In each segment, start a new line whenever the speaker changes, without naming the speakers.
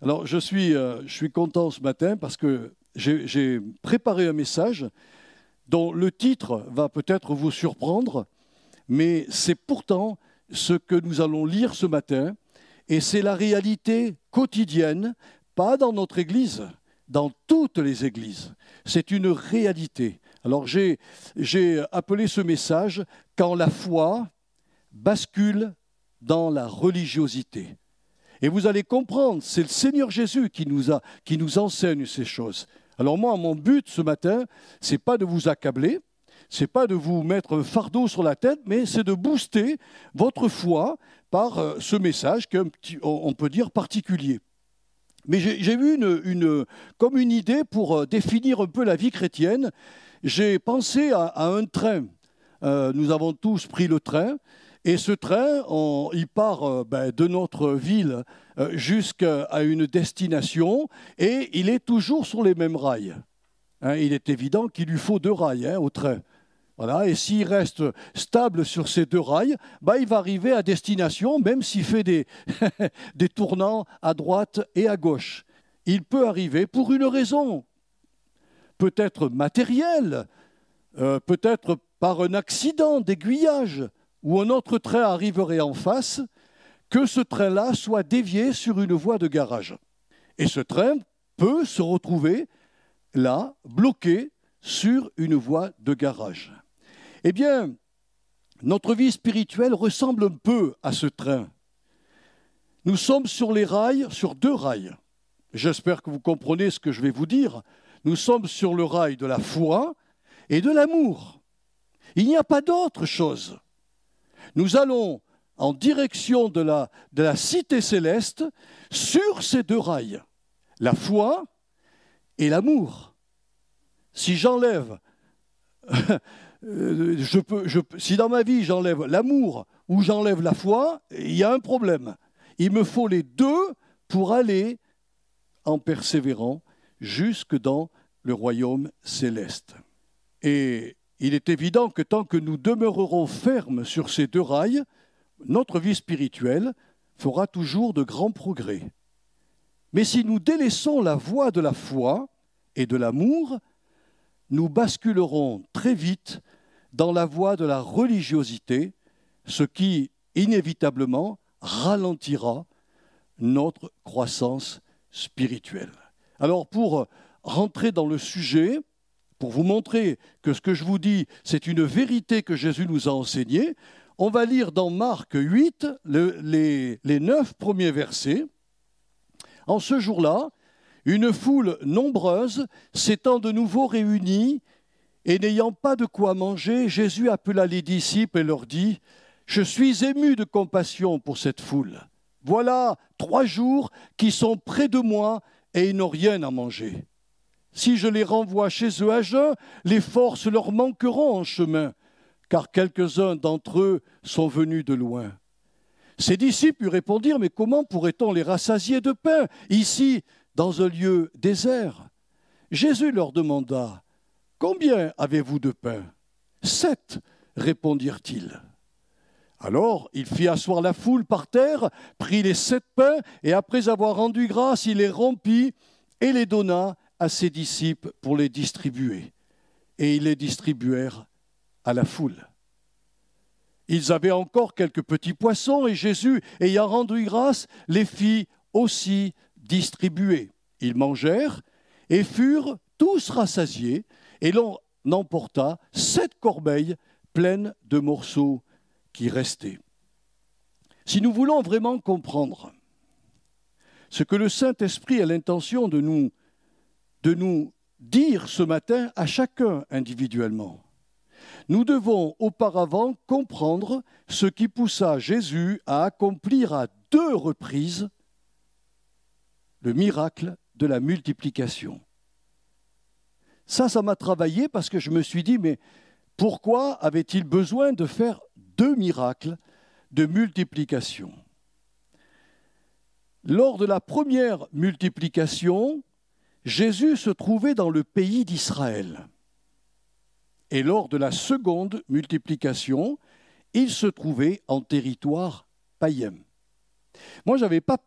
Alors, je suis content ce matin parce que j'ai préparé un message dont le titre va peut-être vous surprendre, mais c'est pourtant ce que nous allons lire ce matin, et c'est la réalité quotidienne, pas dans notre Église, dans toutes les églises. C'est une réalité. Alors, j'ai appelé ce message « Quand la foi bascule dans la religiosité ». Et vous allez comprendre, c'est le Seigneur Jésus qui nous enseigne ces choses. Alors moi, mon but ce matin, c'est pas de vous accabler, c'est pas de vous mettre un fardeau sur la tête, mais c'est de booster votre foi par ce message qui est on peut dire particulier. Mais j'ai eu comme une idée pour définir un peu la vie chrétienne. J'ai pensé à un train. Nous avons tous pris le train. Et ce train, il part de notre ville jusqu'à une destination et il est toujours sur les mêmes rails. Il est évident qu'il lui faut 2 rails au train. Voilà. Et s'il reste stable sur ces 2 rails, il va arriver à destination, même s'il fait des tournants à droite et à gauche. Il peut arriver pour une raison, peut-être matérielle, peut-être par un accident d'aiguillage, où un autre train arriverait en face, que ce train-là soit dévié sur une voie de garage. Et ce train peut se retrouver là, bloqué sur une voie de garage. Eh bien, notre vie spirituelle ressemble un peu à ce train. Nous sommes sur les rails, sur 2 rails. J'espère que vous comprenez ce que je vais vous dire. Nous sommes sur le rail de la foi et de l'amour. Il n'y a pas d'autre chose. Nous allons en direction de la cité céleste sur ces 2 rails, la foi et l'amour. Si j'enlève, si dans ma vie j'enlève l'amour ou j'enlève la foi, il y a un problème. Il me faut les 2 pour aller en persévérant jusque dans le royaume céleste. Et il est évident que tant que nous demeurerons fermes sur ces 2 rails, notre vie spirituelle fera toujours de grands progrès. Mais si nous délaissons la voie de la foi et de l'amour, nous basculerons très vite dans la voie de la religiosité, ce qui, inévitablement, ralentira notre croissance spirituelle. Alors, pour rentrer dans le sujet, pour vous montrer que ce que je vous dis, c'est une vérité que Jésus nous a enseignée, on va lire dans Marc 8 les 9 premiers versets. En ce jour-là, une foule nombreuse s'étant de nouveau réunie et n'ayant pas de quoi manger, Jésus appela les disciples et leur dit « Je suis ému de compassion pour cette foule. Voilà 3 jours qui sont près de moi et ils n'ont rien à manger. Si je les renvoie chez eux à jeun, les forces leur manqueront en chemin, car quelques-uns d'entre eux sont venus de loin. » Ses disciples lui répondirent « Mais comment pourrait-on les rassasier de pain, ici, dans un lieu désert ?» Jésus leur demanda « Combien avez-vous de pain ?»« 7, répondirent-ils. Alors il fit asseoir la foule par terre, prit les 7 pains, et après avoir rendu grâce, il les rompit et les donna à ses disciples pour les distribuer. Et ils les distribuèrent à la foule. Ils avaient encore quelques petits poissons, et Jésus, ayant rendu grâce, les fit aussi distribuer. Ils mangèrent et furent tous rassasiés, et l'on emporta 7 corbeilles pleines de morceaux qui restaient. Si nous voulons vraiment comprendre ce que le Saint-Esprit a l'intention de nous dire ce matin à chacun individuellement, nous devons auparavant comprendre ce qui poussa Jésus à accomplir à 2 reprises le miracle de la multiplication. Ça m'a travaillé parce que je me suis dit, mais pourquoi avait-il besoin de faire 2 miracles de multiplication? Lors de la première multiplication, Jésus se trouvait dans le pays d'Israël. Et lors de la seconde multiplication, il se trouvait en territoire païen. Moi, je n'avais pas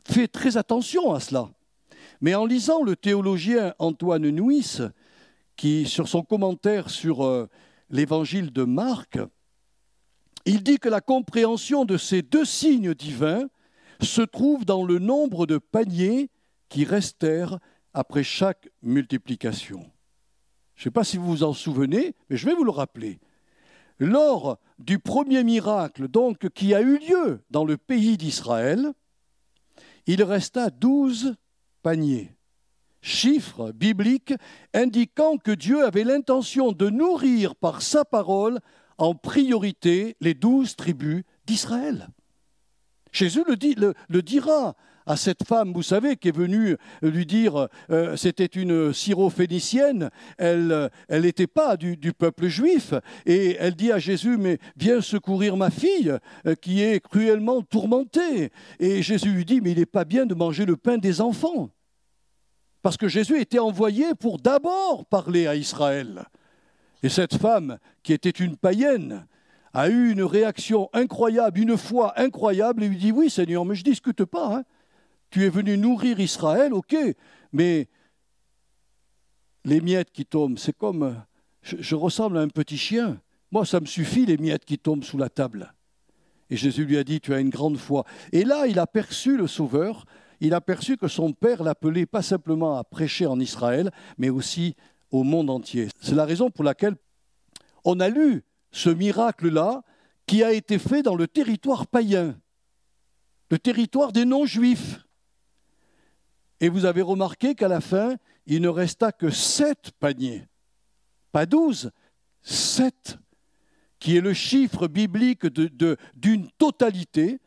fait très attention à cela. Mais en lisant le théologien Antoine Nuis, qui, sur son commentaire sur l'évangile de Marc, il dit que la compréhension de ces deux signes divins se trouve dans le nombre de paniers qui restèrent après chaque multiplication. Je ne sais pas si vous vous en souvenez, mais je vais vous le rappeler. Lors du premier miracle, donc, qui a eu lieu dans le pays d'Israël, il resta 12 paniers, chiffre biblique indiquant que Dieu avait l'intention de nourrir par sa parole en priorité les 12 tribus d'Israël. Jésus le dira à cette femme, vous savez, qui est venue lui dire, c'était une syrophénicienne, elle n'était pas du peuple juif, et elle dit à Jésus, mais viens secourir ma fille qui est cruellement tourmentée. Et Jésus lui dit, mais il n'est pas bien de manger le pain des enfants. Parce que Jésus était envoyé pour d'abord parler à Israël. Et cette femme, qui était une païenne, a eu une réaction incroyable, une foi incroyable, et lui dit, oui Seigneur, mais je ne discute pas, hein. Tu es venu nourrir Israël, ok, mais les miettes qui tombent, c'est comme, je ressemble à un petit chien. Moi, ça me suffit, les miettes qui tombent sous la table. Et Jésus lui a dit, tu as une grande foi. Et là, il a perçu le Sauveur, il a perçu que son Père l'appelait pas simplement à prêcher en Israël, mais aussi au monde entier. C'est la raison pour laquelle on a lu ce miracle-là qui a été fait dans le territoire païen, le territoire des non-juifs. Et vous avez remarqué qu'à la fin, il ne resta que 7 paniers. Pas 12, 7, qui est le chiffre biblique d'une totalité,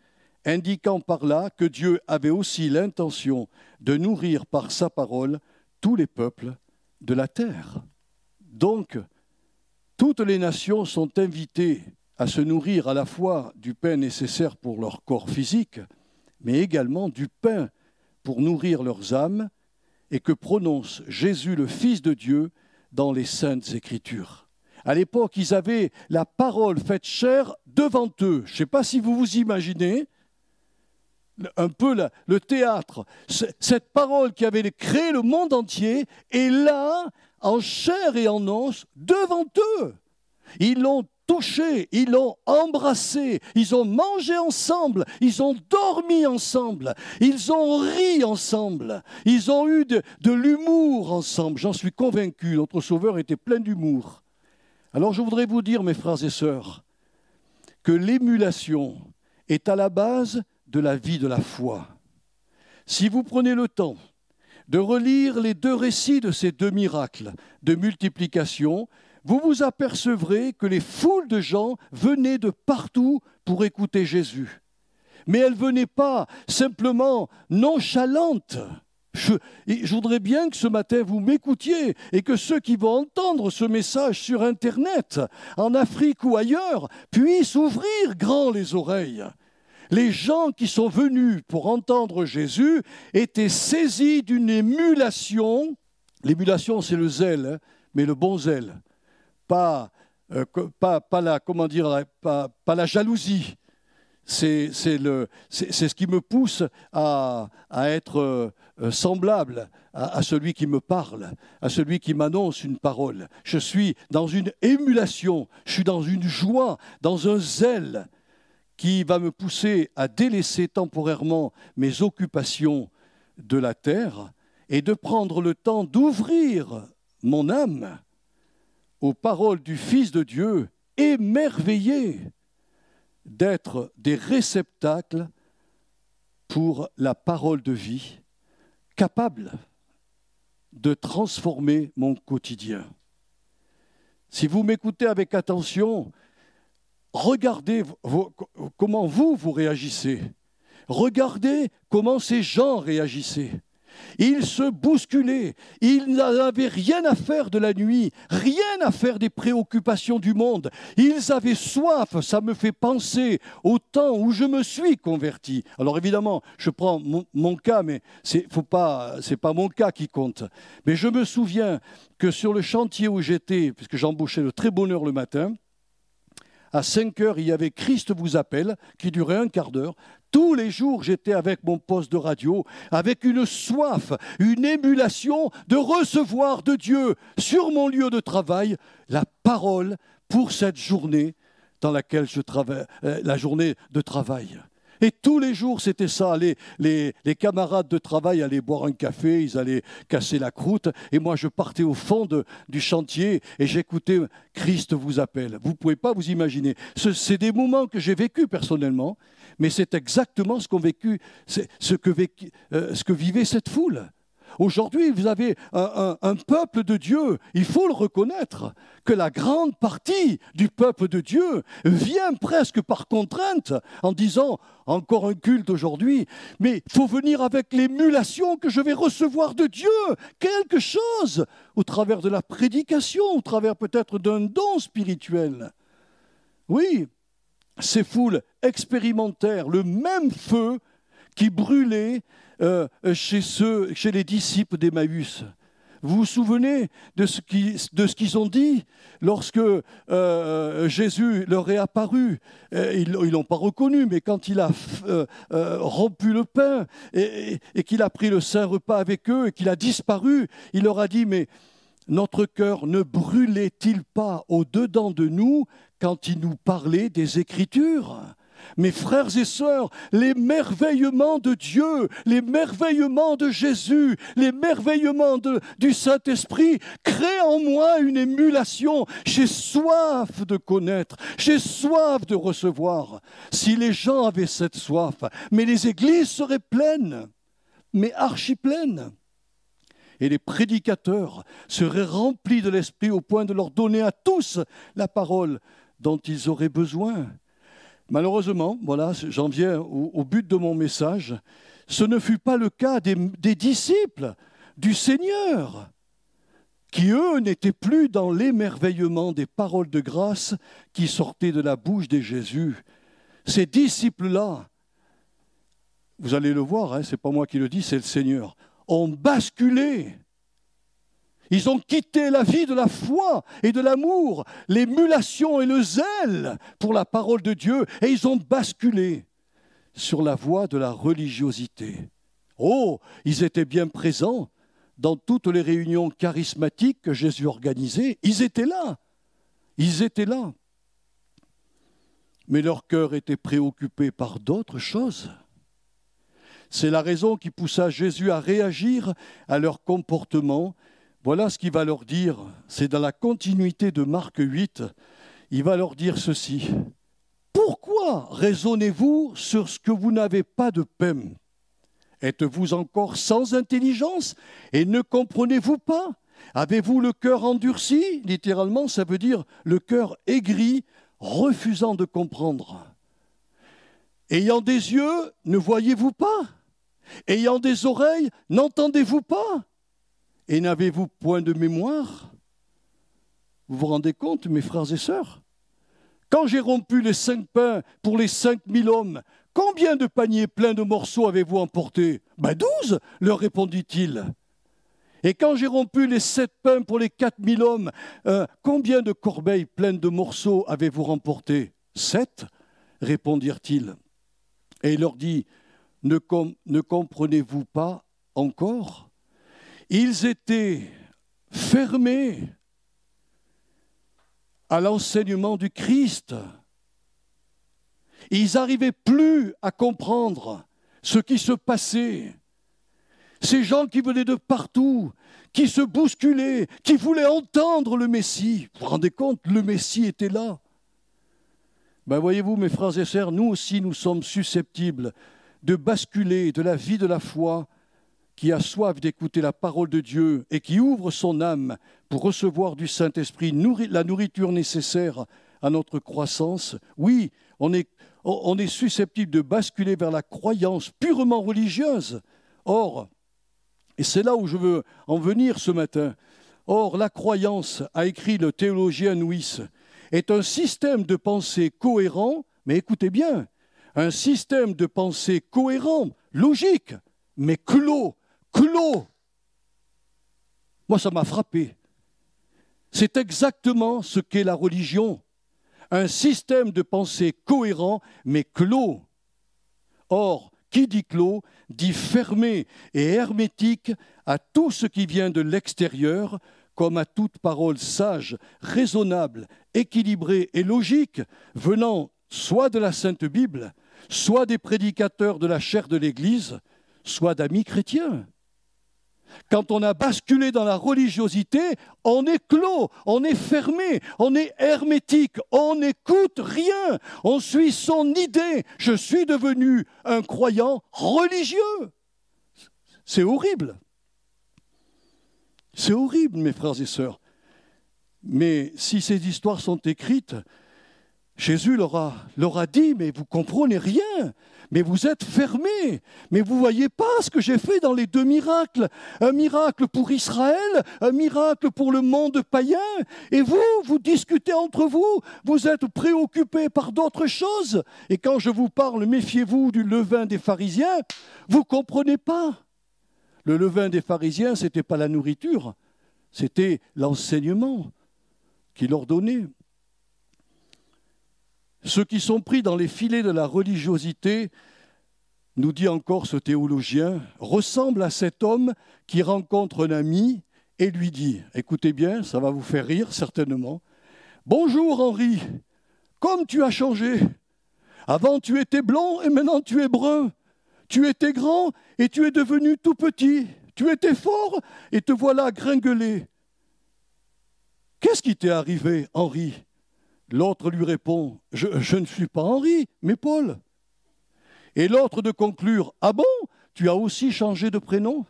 indiquant par là que Dieu avait aussi l'intention de nourrir par sa parole tous les peuples de la terre. Donc, toutes les nations sont invitées à se nourrir à la fois du pain nécessaire pour leur corps physique, mais également du pain pour nourrir leurs âmes, et que prononce Jésus, le Fils de Dieu, dans les Saintes Écritures. À l'époque, ils avaient la parole faite chair devant eux. Je ne sais pas si vous vous imaginez un peu le théâtre. Cette parole qui avait créé le monde entier est là, en chair et en os, devant eux. Ils l'ont touché, ils l'ont embrassé, ils ont mangé ensemble, ils ont dormi ensemble, ils ont ri ensemble, ils ont eu de l'humour ensemble. J'en suis convaincu, notre Sauveur était plein d'humour. Alors je voudrais vous dire, mes frères et sœurs, que l'émulation est à la base de la vie de la foi. Si vous prenez le temps de relire les 2 récits de ces 2 miracles de multiplication, vous vous apercevrez que les foules de gens venaient de partout pour écouter Jésus. Mais elles ne venaient pas simplement nonchalantes. Je voudrais bien que ce matin vous m'écoutiez et que ceux qui vont entendre ce message sur Internet, en Afrique ou ailleurs, puissent ouvrir grand les oreilles. Les gens qui sont venus pour entendre Jésus étaient saisis d'une émulation. L'émulation, c'est le zèle, hein, mais le bon zèle. Pas la jalousie. C'est ce qui me pousse à être semblable à celui qui me parle, à celui qui m'annonce une parole. Je suis dans une émulation, je suis dans une joie, dans un zèle qui va me pousser à délaisser temporairement mes occupations de la terre et de prendre le temps d'ouvrir mon âme aux paroles du Fils de Dieu, émerveillé d'être des réceptacles pour la parole de vie, capable de transformer mon quotidien. Si vous m'écoutez avec attention, regardez comment vous réagissez. Regardez comment ces gens réagissaient. Ils se bousculaient, ils n'avaient rien à faire de la nuit, rien à faire des préoccupations du monde. Ils avaient soif, ça me fait penser au temps où je me suis converti. Alors évidemment, je prends mon cas, mais c'est pas mon cas qui compte. Mais je me souviens que sur le chantier où j'étais, puisque j'embauchais de très bonne heure le matin, À 5 heures, il y avait Christ vous appelle, qui durait un quart d'heure. Tous les jours, j'étais avec mon poste de radio, avec une soif, une émulation de recevoir de Dieu sur mon lieu de travail la parole pour cette journée dans laquelle je travaille, la journée de travail. Et tous les jours, c'était ça. Les camarades de travail allaient boire un café, ils allaient casser la croûte. Et moi, je partais au fond du chantier et j'écoutais « Christ vous appelle ». Vous ne pouvez pas vous imaginer. C'est des moments que j'ai vécus personnellement, mais c'est exactement ce que vivait cette foule. Aujourd'hui, vous avez un peuple de Dieu, il faut le reconnaître, que la grande partie du peuple de Dieu vient presque par contrainte en disant « encore un culte aujourd'hui », mais il faut venir avec l'émulation que je vais recevoir de Dieu, quelque chose, au travers de la prédication, au travers peut-être d'un don spirituel. Oui, ces foules expérimentèrent le même feu qui brûlait chez les disciples d'Emmaüs. Vous vous souvenez de ce qu'ils ont dit lorsque Jésus leur est apparu? Ils ne l'ont pas reconnu, mais quand il a rompu le pain et qu'il a pris le saint repas avec eux et qu'il a disparu, il leur a dit « Mais notre cœur ne brûlait-il pas au-dedans de nous quand il nous parlait des Écritures ?» Mes frères et sœurs, les merveillements de Dieu, les merveillements de Jésus, les merveillements du Saint-Esprit créent en moi une émulation. J'ai soif de connaître, j'ai soif de recevoir. Si les gens avaient cette soif, mais les églises seraient pleines, mais archi pleines. Et les prédicateurs seraient remplis de l'Esprit au point de leur donner à tous la parole dont ils auraient besoin. Malheureusement, voilà, j'en viens au but de mon message, ce ne fut pas le cas des disciples du Seigneur, qui eux n'étaient plus dans l'émerveillement des paroles de grâce qui sortaient de la bouche de Jésus. Ces disciples-là, vous allez le voir, hein, ce n'est pas moi qui le dis, c'est le Seigneur, ont basculé. Ils ont quitté la vie de la foi et de l'amour, l'émulation et le zèle pour la parole de Dieu, et ils ont basculé sur la voie de la religiosité. Oh, ils étaient bien présents dans toutes les réunions charismatiques que Jésus organisait. Ils étaient là. Mais leur cœur était préoccupé par d'autres choses. C'est la raison qui poussa Jésus à réagir à leur comportement. Voilà ce qu'il va leur dire, c'est dans la continuité de Marc 8, il va leur dire ceci. « Pourquoi raisonnez-vous sur ce que vous n'avez pas de pain? Êtes-vous encore sans intelligence et ne comprenez-vous pas? Avez-vous le cœur endurci ?» Littéralement, ça veut dire le cœur aigri, refusant de comprendre. « Ayant des yeux, ne voyez-vous pas? Ayant des oreilles, n'entendez-vous pas? Et n'avez-vous point de mémoire ?» Vous vous rendez compte, mes frères et sœurs? Quand j'ai rompu les 5 pains pour les 5000 hommes, combien de paniers pleins de morceaux avez-vous emporté? 12, leur répondit-il. Et quand j'ai rompu les 7 pains pour les 4000 hommes, combien de corbeilles pleines de morceaux avez-vous remporté? 7, répondirent-ils. Et il leur dit, ne comprenez-vous pas encore? Ils étaient fermés à l'enseignement du Christ. Ils n'arrivaient plus à comprendre ce qui se passait. Ces gens qui venaient de partout, qui se bousculaient, qui voulaient entendre le Messie. Vous vous rendez compte, le Messie était là. Voyez-vous, mes frères et sœurs, nous aussi, nous sommes susceptibles de basculer de la vie de la foi qui a soif d'écouter la parole de Dieu et qui ouvre son âme pour recevoir du Saint-Esprit la nourriture nécessaire à notre croissance. Oui, on est susceptible de basculer vers la croyance purement religieuse. Or, et c'est là où je veux en venir ce matin, or la croyance, a écrit le théologien Nuis, est un système de pensée cohérent, mais écoutez bien, un système de pensée cohérent, logique, mais clos. Moi, ça m'a frappé. C'est exactement ce qu'est la religion. un système de pensée cohérent, mais clos. Or, qui dit clos, dit fermé et hermétique à tout ce qui vient de l'extérieur, comme à toute parole sage, raisonnable, équilibrée et logique, venant soit de la Sainte Bible, soit des prédicateurs de la chair de l'Église, soit d'amis chrétiens. Quand on a basculé dans la religiosité, on est clos, on est fermé, on est hermétique, on n'écoute rien, on suit son idée. Je suis devenu un croyant religieux. C'est horrible. C'est horrible, mes frères et sœurs. Mais si ces histoires sont écrites, Jésus leur a dit, mais vous ne comprenez rien, mais vous êtes fermés, mais vous ne voyez pas ce que j'ai fait dans les 2 miracles. Un miracle pour Israël, un miracle pour le monde païen. Et vous discutez entre vous, vous êtes préoccupés par d'autres choses. Et quand je vous parle, méfiez-vous du levain des pharisiens, vous ne comprenez pas. Le levain des pharisiens, ce n'était pas la nourriture, c'était l'enseignement qu'il leur donnait. Ceux qui sont pris dans les filets de la religiosité, nous dit encore ce théologien, ressemblent à cet homme qui rencontre un ami et lui dit, écoutez bien, ça va vous faire rire certainement, « Bonjour Henri, comme tu as changé. Avant tu étais blond et maintenant tu es brun. Tu étais grand et tu es devenu tout petit. Tu étais fort et te voilà gringuelé. Qu'est-ce qui t'est arrivé, Henri ?» L'autre lui répond, je ne suis pas Henri, mais Paul. Et l'autre de conclure, ah bon, tu as aussi changé de prénom?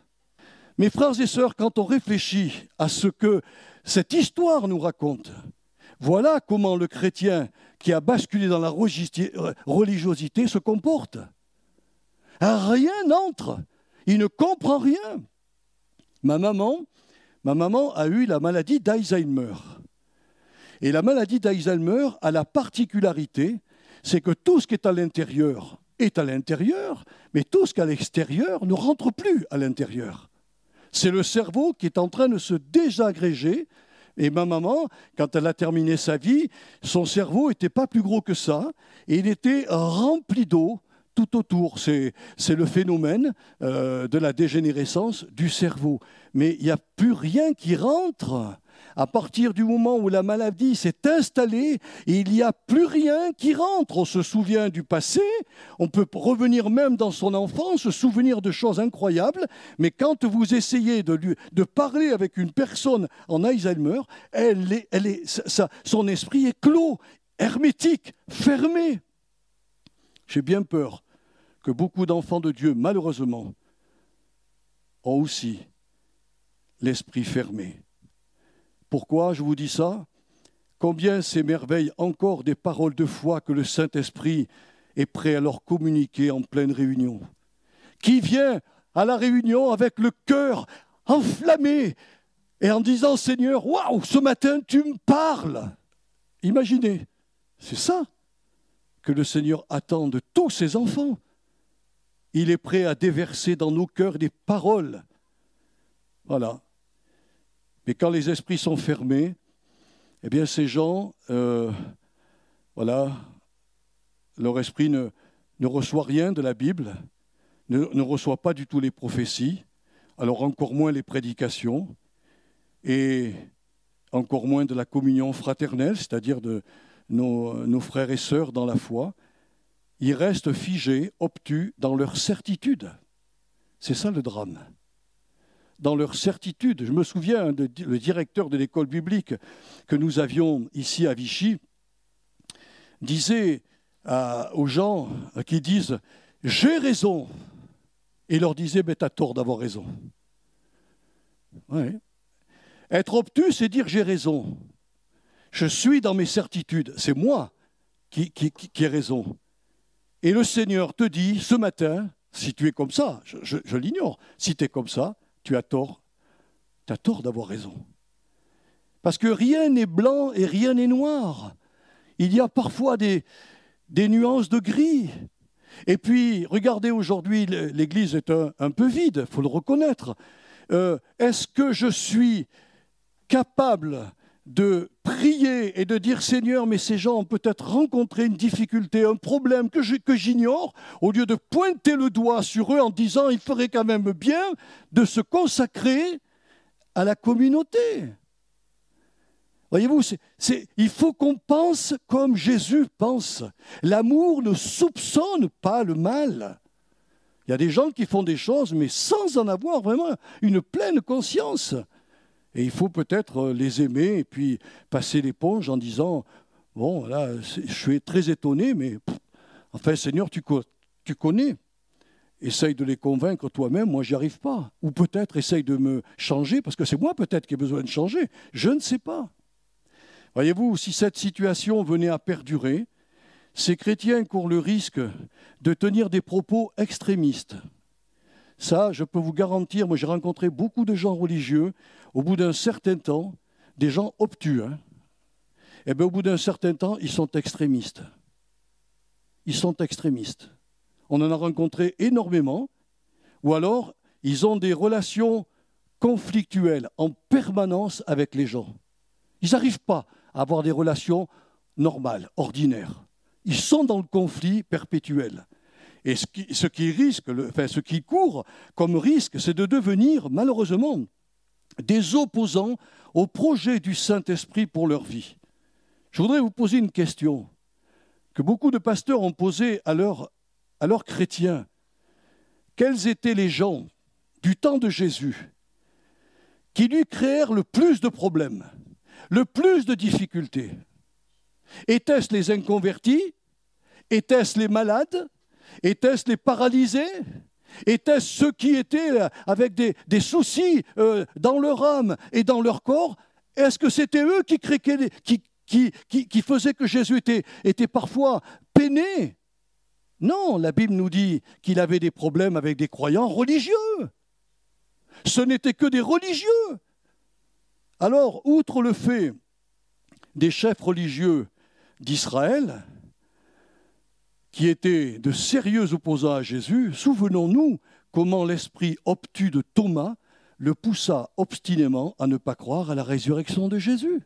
Mes frères et sœurs, quand on réfléchit à ce que cette histoire nous raconte, voilà comment le chrétien qui a basculé dans la religiosité se comporte. Rien n'entre, il ne comprend rien. Ma maman a eu la maladie d'Alzheimer. Et la maladie d'Alzheimer a la particularité, c'est que tout ce qui est à l'intérieur, mais tout ce qui est à l'extérieur ne rentre plus à l'intérieur. C'est le cerveau qui est en train de se désagréger. Et ma maman, quand elle a terminé sa vie, son cerveau n'était pas plus gros que ça, et il était rempli d'eau tout autour. C'est le phénomène de la dégénérescence du cerveau. Mais il n'y a plus rien qui rentre. À partir du moment où la maladie s'est installée, il n'y a plus rien qui rentre. On se souvient du passé, on peut revenir même dans son enfance, se souvenir de choses incroyables, mais quand vous essayez de parler avec une personne en Alzheimer, son esprit est clos, hermétique, fermé. J'ai bien peur que beaucoup d'enfants de Dieu, malheureusement, ont aussi l'esprit fermé. Pourquoi je vous dis ça? Combien s'émerveillent encore des paroles de foi que le Saint-Esprit est prêt à leur communiquer en pleine réunion. Qui vient à la réunion avec le cœur enflammé et en disant « Seigneur, waouh, ce matin tu me parles !» Imaginez, c'est ça que le Seigneur attend de tous ses enfants. Il est prêt à déverser dans nos cœurs des paroles. Voilà. Mais quand les esprits sont fermés, eh bien ces gens, leur esprit ne reçoit rien de la Bible, ne reçoit pas du tout les prophéties, alors encore moins les prédications, et encore moins de la communion fraternelle, c'est-à-dire de nos frères et sœurs dans la foi. Ils restent figés, obtus dans leur certitude. C'est ça le drame. Dans leur certitude. Je me souviens, le directeur de l'école biblique que nous avions ici à Vichy disait aux gens qui disent « j'ai raison », et leur disait « t'as tort d'avoir raison ». Ouais. Être obtus, c'est dire « j'ai raison ». Je suis dans mes certitudes, c'est moi qui ai raison. Et le Seigneur te dit ce matin, si tu es comme ça, je l'ignore, si tu es comme ça, tu as tort d'avoir raison. Parce que rien n'est blanc et rien n'est noir. Il y a parfois des nuances de gris. Et puis, regardez, aujourd'hui, l'Église est un peu vide, il faut le reconnaître. Est-ce que je suis capable de prier et de dire « Seigneur, mais ces gens ont peut-être rencontré une difficulté, un problème que j'ignore », au lieu de pointer le doigt sur eux en disant « il ferait quand même bien de se consacrer à la communauté ». Voyez-vous, il faut qu'on pense comme Jésus pense. L'amour ne soupçonne pas le mal. Il y a des gens qui font des choses, mais sans en avoir vraiment une pleine conscience. Et il faut peut-être les aimer et puis passer l'éponge en disant « Bon, là, je suis très étonné, mais enfin, Seigneur, tu connais. Essaye de les convaincre toi-même, moi, j'y arrive pas. Ou peut-être essaye de me changer, parce que c'est moi peut-être qui ai besoin de changer. Je ne sais pas. » Voyez-vous, si cette situation venait à perdurer, ces chrétiens courent le risque de tenir des propos extrémistes. Ça, je peux vous garantir, moi j'ai rencontré beaucoup de gens religieux, au bout d'un certain temps, des gens obtus, et bien au bout d'un certain temps, ils sont extrémistes. Ils sont extrémistes. On en a rencontré énormément, ou alors ils ont des relations conflictuelles en permanence avec les gens. Ils n'arrivent pas à avoir des relations normales, ordinaires. Ils sont dans le conflit perpétuel. Et ce qui court comme risque, c'est de devenir, malheureusement, des opposants au projet du Saint-Esprit pour leur vie. Je voudrais vous poser une question que beaucoup de pasteurs ont posée à leurs chrétiens. Quels étaient les gens du temps de Jésus qui lui créèrent le plus de problèmes, le plus de difficultés? Était-ce les inconvertis? Était-ce les malades? Était-ce les paralysés? Était-ce ceux qui étaient avec des soucis dans leur âme et dans leur corps? Est-ce que c'était eux qui faisaient que Jésus était parfois peiné? Non, la Bible nous dit qu'il avait des problèmes avec des croyants religieux. Ce n'étaient que des religieux. Alors, outre le fait des chefs religieux d'Israël, qui étaient de sérieux opposants à Jésus, souvenons-nous comment l'esprit obtus de Thomas le poussa obstinément à ne pas croire à la résurrection de Jésus.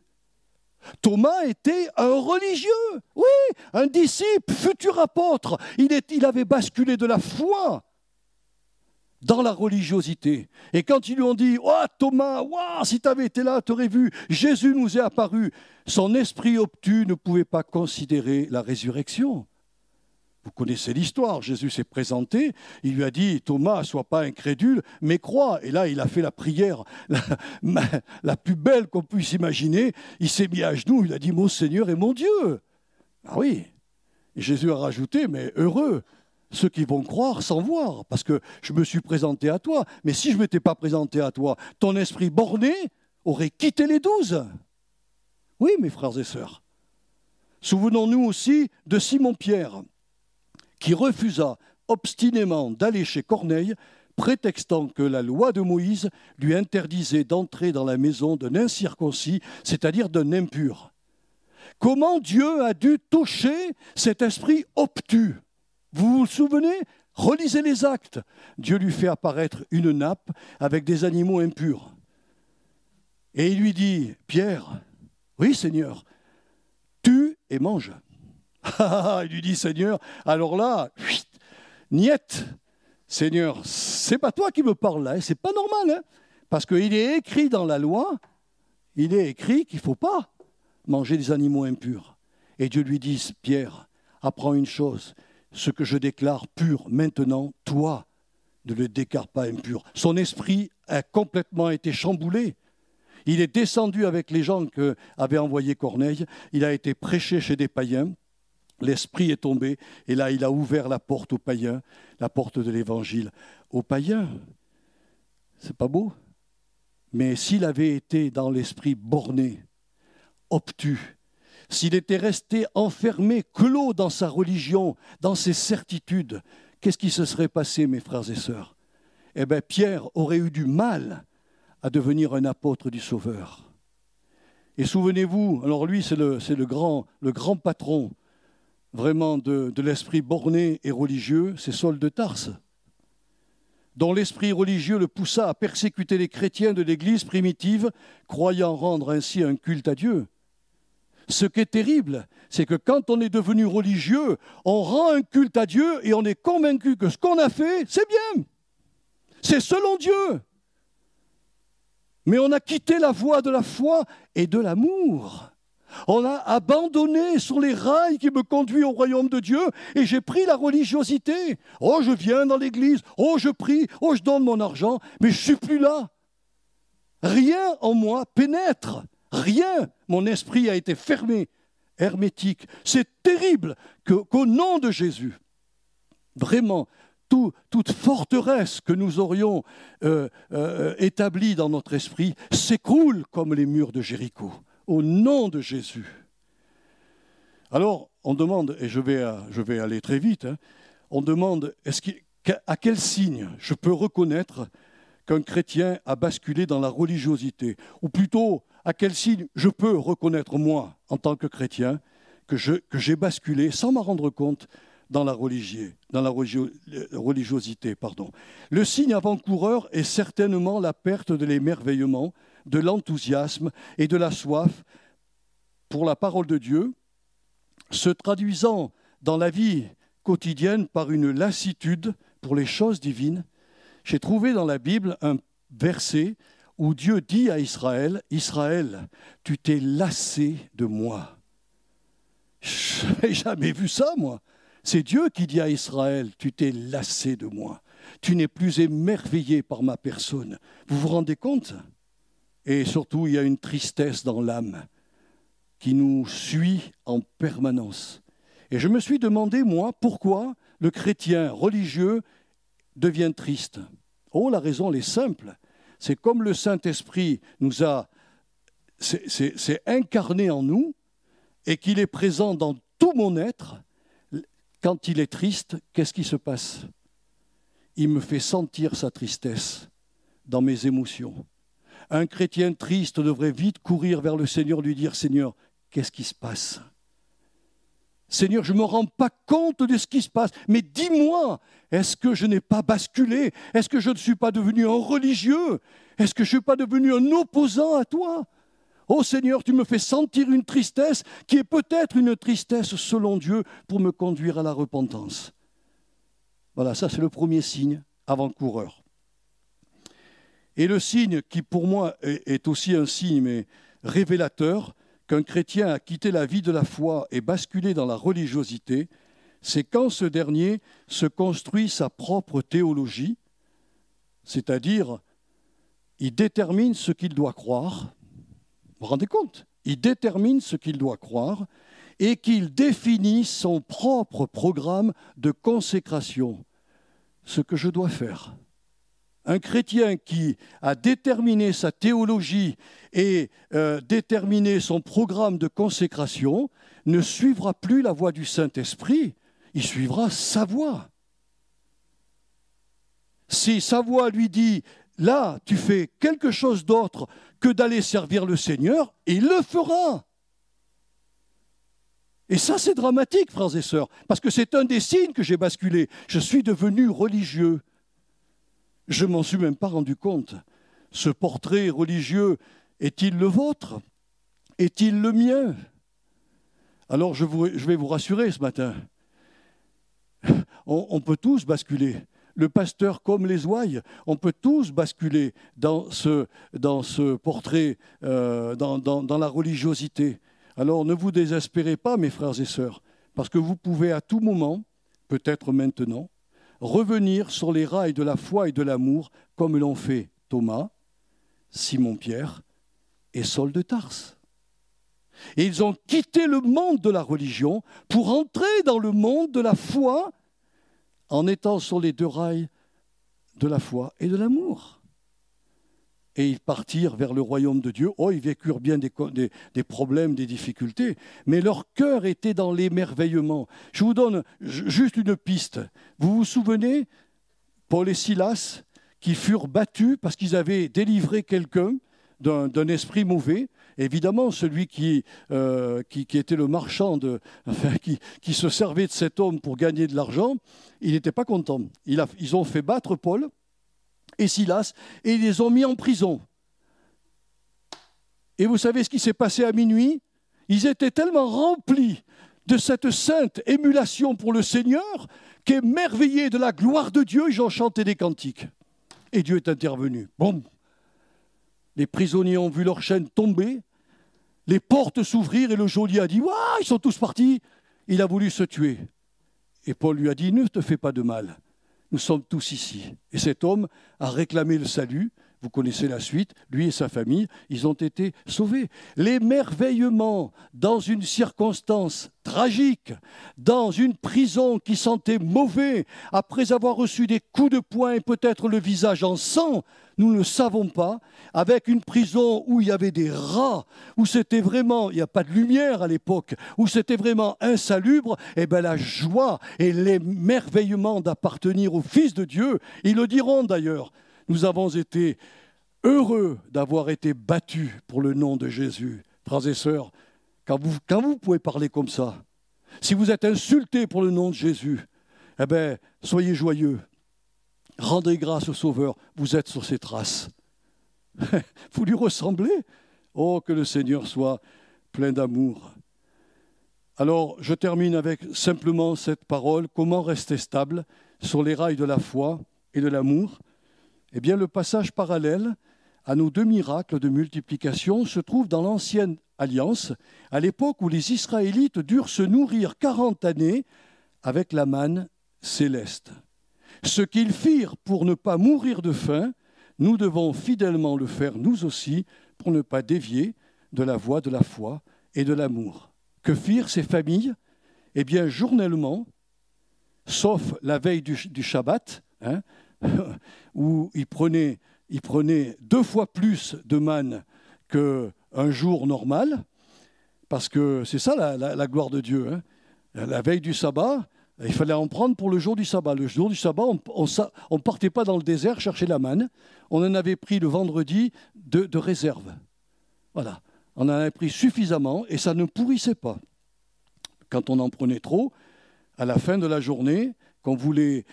Thomas était un religieux, oui, un disciple, futur apôtre. Il avait basculé de la foi dans la religiosité. Et quand ils lui ont dit « Oh Thomas, si tu avais été là, tu aurais vu, Jésus nous est apparu », son esprit obtus ne pouvait pas considérer la résurrection. Vous connaissez l'histoire, Jésus s'est présenté, il lui a dit « Thomas, sois pas incrédule, mais crois ». Et là, il a fait la prière la plus belle qu'on puisse imaginer. Il s'est mis à genoux, il a dit « Mon Seigneur et mon Dieu ». Ah oui, et Jésus a rajouté « Mais heureux ceux qui vont croire sans voir, parce que je me suis présenté à toi. Mais si je ne m'étais pas présenté à toi, ton esprit borné aurait quitté les 12. » Oui, mes frères et sœurs. Souvenons-nous aussi de Simon-Pierre, qui refusa obstinément d'aller chez Corneille, prétextant que la loi de Moïse lui interdisait d'entrer dans la maison d'un incirconcis, c'est-à-dire d'un impur. Comment Dieu a dû toucher cet esprit obtus? Vous vous souvenez? Relisez les Actes. Dieu lui fait apparaître une nappe avec des animaux impurs. Et il lui dit, Pierre, oui Seigneur, tue et mange. Il lui dit, Seigneur, alors là, niette, Seigneur, c'est pas toi qui me parles là, c'est pas normal, parce qu'il est écrit dans la loi, il est écrit qu'il ne faut pas manger des animaux impurs. Et Dieu lui dit, Pierre, apprends une chose, ce que je déclare pur maintenant, toi, ne le déclare pas impur. Son esprit a complètement été chamboulé. Il est descendu avec les gens qu'avait envoyé Corneille, il a été prêché chez des païens, l'esprit est tombé, et là il a ouvert la porte aux païens, la porte de l'évangile aux païens. C'est pas beau? Mais s'il avait été dans l'esprit borné, obtus, s'il était resté enfermé, clos dans sa religion, dans ses certitudes, qu'est-ce qui se serait passé, mes frères et sœurs? Eh bien, Pierre aurait eu du mal à devenir un apôtre du Sauveur. Et souvenez-vous, alors lui, c'est le grand patron, vraiment de l'esprit borné et religieux, c'est Saul de Tarse. dont l'esprit religieux le poussa à persécuter les chrétiens de l'Église primitive, croyant rendre ainsi un culte à Dieu. Ce qui est terrible, c'est que quand on est devenu religieux, on rend un culte à Dieu et on est convaincu que ce qu'on a fait, c'est bien. C'est selon Dieu. Mais on a quitté la voie de la foi et de l'amour. On a abandonné sur les rails qui me conduisent au royaume de Dieu et j'ai pris la religiosité. Oh, je viens dans l'église, oh, je prie, oh, je donne mon argent, mais je ne suis plus là. Rien en moi pénètre. Rien. Mon esprit a été fermé, hermétique. C'est terrible qu'au nom de Jésus, vraiment, toute forteresse que nous aurions établie dans notre esprit s'écroule comme les murs de Jéricho. Au nom de Jésus. Alors, on demande, et je vais aller très vite, hein, on demande à quel signe je peux reconnaître qu'un chrétien a basculé dans la religiosité, ou plutôt à quel signe je peux reconnaître moi, en tant que chrétien, que j'ai basculé sans m'en rendre compte dans la religiosité. Le signe avant-coureur est certainement la perte de l'émerveillement, de l'enthousiasme et de la soif pour la parole de Dieu, se traduisant dans la vie quotidienne par une lassitude pour les choses divines. J'ai trouvé dans la Bible un verset où Dieu dit à Israël, « Israël, tu t'es lassé de moi. » Je n'avais jamais vu ça, moi. C'est Dieu qui dit à Israël, « Tu t'es lassé de moi. Tu n'es plus émerveillé par ma personne. » Vous vous rendez compte ? Et surtout, il y a une tristesse dans l'âme qui nous suit en permanence. Et je me suis demandé, moi, pourquoi le chrétien religieux devient triste. Oh, la raison, elle est simple. C'est comme le Saint-Esprit c'est incarné en nous et qu'il est présent dans tout mon être. Quand il est triste, qu'est-ce qui se passe? Il me fait sentir sa tristesse dans mes émotions. Un chrétien triste devrait vite courir vers le Seigneur, lui dire « Seigneur, qu'est-ce qui se passe ? Seigneur, je ne me rends pas compte de ce qui se passe, mais dis-moi, est-ce que je n'ai pas basculé? Est-ce que je ne suis pas devenu un religieux? Est-ce que je ne suis pas devenu un opposant à toi? Oh Seigneur, tu me fais sentir une tristesse qui est peut-être une tristesse selon Dieu pour me conduire à la repentance. » Voilà, ça c'est le premier signe avant-coureur. Et le signe qui pour moi est aussi un signe mais révélateur qu'un chrétien a quitté la vie de la foi et basculé dans la religiosité, c'est quand ce dernier se construit sa propre théologie, c'est-à-dire il détermine ce qu'il doit croire. Vous vous rendez compte? Il détermine ce qu'il doit croire et qu'il définit son propre programme de consécration, ce que je dois faire. Un chrétien qui a déterminé sa théologie et déterminé son programme de consécration ne suivra plus la voie du Saint-Esprit, il suivra sa voie. Si sa voie lui dit « là, tu fais quelque chose d'autre que d'aller servir le Seigneur », il le fera. Et ça, c'est dramatique, frères et sœurs, parce que c'est un des signes que j'ai basculé. Je suis devenu religieux. Je ne m'en suis même pas rendu compte. Ce portrait religieux, est-il le vôtre? Est-il le mien? Alors, je vais vous rassurer ce matin. On peut tous basculer. Le pasteur comme les ouailles, on peut tous basculer dans ce portrait, dans la religiosité. Alors ne vous désespérez pas, mes frères et sœurs, parce que vous pouvez à tout moment, peut-être maintenant, revenir sur les rails de la foi et de l'amour, comme l'ont fait Thomas, Simon-Pierre et Saul de Tarse. Et ils ont quitté le monde de la religion pour entrer dans le monde de la foi en étant sur les deux rails de la foi et de l'amour. Et ils partirent vers le royaume de Dieu. Oh, ils vécurent bien des problèmes, des difficultés, mais leur cœur était dans l'émerveillement. Je vous donne juste une piste. Vous vous souvenez, Paul et Silas, qui furent battus parce qu'ils avaient délivré quelqu'un d'un esprit mauvais. Évidemment, celui qui était le marchand, qui se servait de cet homme pour gagner de l'argent, il n'était pas content. Ils ont fait battre Paul et Silas et ils les ont mis en prison. Et vous savez ce qui s'est passé à minuit? Ils étaient tellement remplis de cette sainte émulation pour le Seigneur qu'émerveillés de la gloire de Dieu, ils ont chanté des cantiques. Et Dieu est intervenu. Boum! Les prisonniers ont vu leurs chaînes tomber, les portes s'ouvrir et le geôlier a dit « Waouh, ils sont tous partis !» Il a voulu se tuer. Et Paul lui a dit « Ne te fais pas de mal, nous sommes tous ici. » Et cet homme a réclamé le salut. Vous connaissez la suite, lui et sa famille, ils ont été sauvés. L'émerveillement dans une circonstance tragique, dans une prison qui sentait mauvais, après avoir reçu des coups de poing et peut-être le visage en sang, nous ne le savons pas, avec une prison où il y avait des rats, où c'était vraiment, il n'y a pas de lumière à l'époque, où c'était vraiment insalubre, et bien la joie et l'émerveillement d'appartenir au Fils de Dieu, ils le diront d'ailleurs. Nous avons été heureux d'avoir été battus pour le nom de Jésus. Frères et sœurs, quand vous pouvez parler comme ça, si vous êtes insultés pour le nom de Jésus, eh bien, soyez joyeux. Rendez grâce au Sauveur, vous êtes sur ses traces. Vous lui ressemblez. Oh, que le Seigneur soit plein d'amour. Alors, je termine avec simplement cette parole. Comment rester stable sur les rails de la foi et de l'amour? Eh bien, le passage parallèle à nos deux miracles de multiplication se trouve dans l'Ancienne Alliance, à l'époque où les Israélites durent se nourrir 40 années avec la manne céleste. Ce qu'ils firent pour ne pas mourir de faim, nous devons fidèlement le faire nous aussi pour ne pas dévier de la voie de la foi et de l'amour. Que firent ces familles? Eh bien, journellement, sauf la veille du Shabbat, où ils prenaient 2 fois plus de manne qu'un jour normal, parce que c'est ça la gloire de Dieu. La veille du sabbat, il fallait en prendre pour le jour du sabbat. Le jour du sabbat, on ne partait pas dans le désert chercher la manne, on en avait pris le vendredi de réserve. Voilà, on en avait pris suffisamment et ça ne pourrissait pas. Quand on en prenait trop, à la fin de la journée, qu'on voulait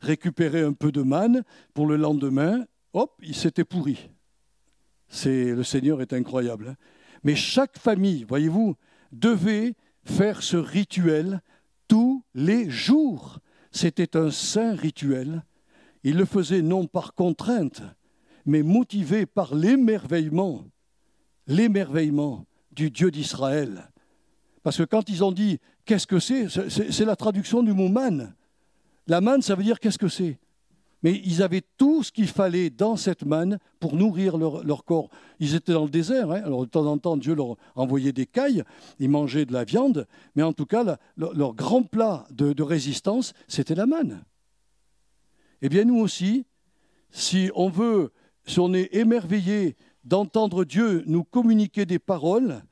récupérer un peu de manne pour le lendemain, hop, il s'était pourri. Le Seigneur est incroyable. Mais chaque famille, voyez-vous, devait faire ce rituel tous les jours. C'était un saint rituel. Il le faisait non par contrainte, mais motivé par l'émerveillement du Dieu d'Israël. Parce que quand ils ont dit « qu'est-ce que c'est ?» c'est la traduction du mot « manne ». La manne, ça veut dire qu'est-ce que c'est? Mais ils avaient tout ce qu'il fallait dans cette manne pour nourrir leur corps. Ils étaient dans le désert, alors de temps en temps, Dieu leur envoyait des cailles, ils mangeaient de la viande, mais en tout cas, leur grand plat de résistance, c'était la manne. Eh bien, nous aussi, si on est émerveillé d'entendre Dieu nous communiquer des paroles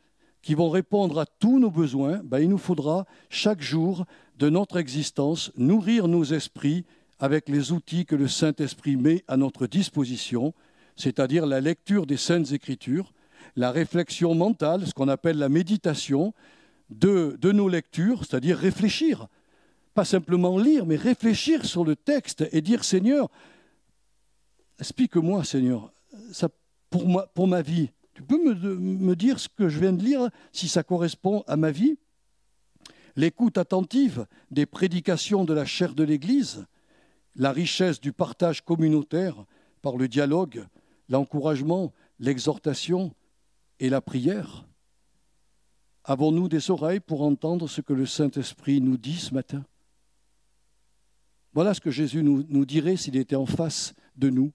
qui vont répondre à tous nos besoins, il nous faudra chaque jour de notre existence nourrir nos esprits avec les outils que le Saint-Esprit met à notre disposition, c'est-à-dire la lecture des Saintes Écritures, la réflexion mentale, ce qu'on appelle la méditation de nos lectures, c'est-à-dire réfléchir. Pas simplement lire, mais réfléchir sur le texte et dire « Seigneur, explique-moi, Seigneur, ça, pour ma vie. Tu peux me dire ce que je viens de lire, si ça correspond à ma vie ?» L'écoute attentive des prédications de la chair de l'Église, la richesse du partage communautaire par le dialogue, l'encouragement, l'exhortation et la prière. Avons-nous des oreilles pour entendre ce que le Saint-Esprit nous dit ce matin? Voilà ce que Jésus nous dirait s'il était en face de nous.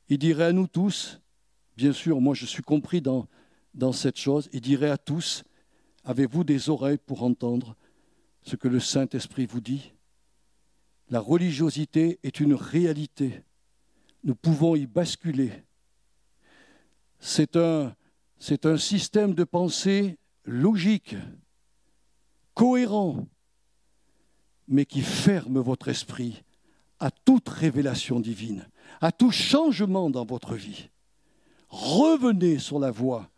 Il dirait à nous tous, bien sûr, moi je suis compris dans cette chose, il dirait à tous, avez-vous des oreilles pour entendre ce que le Saint-Esprit vous dit? La religiosité est une réalité. Nous pouvons y basculer. C'est un système de pensée logique, cohérent, mais qui ferme votre esprit à toute révélation divine, à tout changement dans votre vie. Revenez sur la voie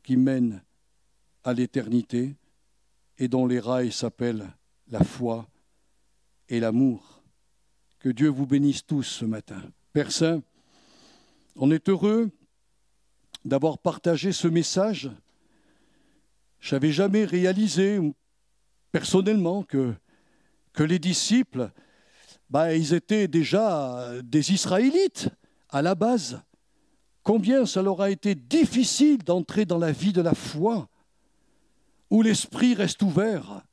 qui mène à l'éternité et dont les rails s'appellent la foi et l'amour. Que Dieu vous bénisse tous ce matin. Père Saint, on est heureux d'avoir partagé ce message. Je n'avais jamais réalisé personnellement que les disciples, ils étaient déjà des Israélites à la base. Combien ça leur a été difficile d'entrer dans la vie de la foi, où l'esprit reste ouvert,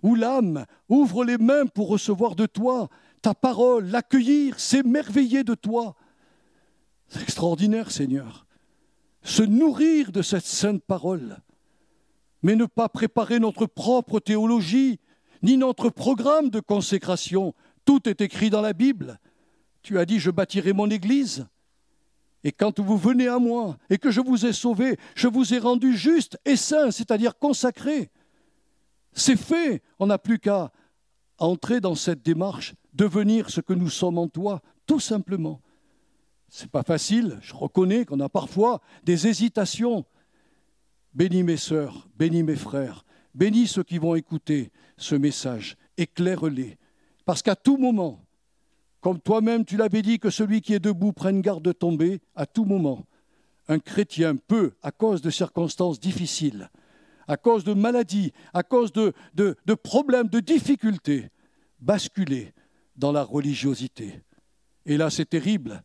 où l'âme ouvre les mains pour recevoir de toi ta parole, l'accueillir, s'émerveiller de toi. C'est extraordinaire, Seigneur. Se nourrir de cette sainte parole, mais ne pas préparer notre propre théologie, ni notre programme de consécration. Tout est écrit dans la Bible. Tu as dit, je bâtirai mon église. Et quand vous venez à moi et que je vous ai sauvé, je vous ai rendu juste et saint, c'est-à-dire consacré. C'est fait. On n'a plus qu'à entrer dans cette démarche, devenir ce que nous sommes en toi, tout simplement. Ce n'est pas facile, je reconnais qu'on a parfois des hésitations. Bénis mes sœurs, bénis mes frères, bénis ceux qui vont écouter ce message, éclaire-les. Parce qu'à tout moment, comme toi-même tu l'avais dit, que celui qui est debout prenne garde de tomber, à tout moment, un chrétien peut, à cause de circonstances difficiles, à cause de maladies, à cause de problèmes, de difficultés, basculer dans la religiosité. Et là, c'est terrible,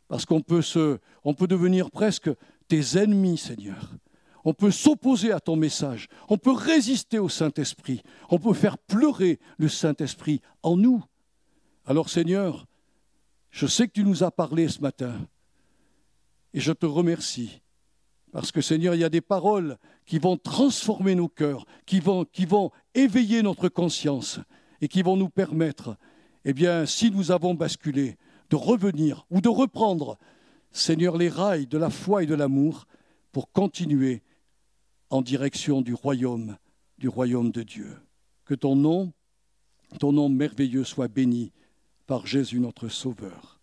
parce qu'on peut devenir presque tes ennemis, Seigneur. On peut s'opposer à ton message, on peut résister au Saint-Esprit, on peut faire pleurer le Saint-Esprit en nous. Alors, Seigneur, je sais que tu nous as parlé ce matin, et je te remercie. Parce que, Seigneur, il y a des paroles qui vont transformer nos cœurs, qui vont éveiller notre conscience et qui vont nous permettre, si nous avons basculé, de revenir ou de reprendre, Seigneur, les rails de la foi et de l'amour pour continuer en direction du royaume de Dieu. Que ton nom merveilleux soit béni par Jésus notre Sauveur.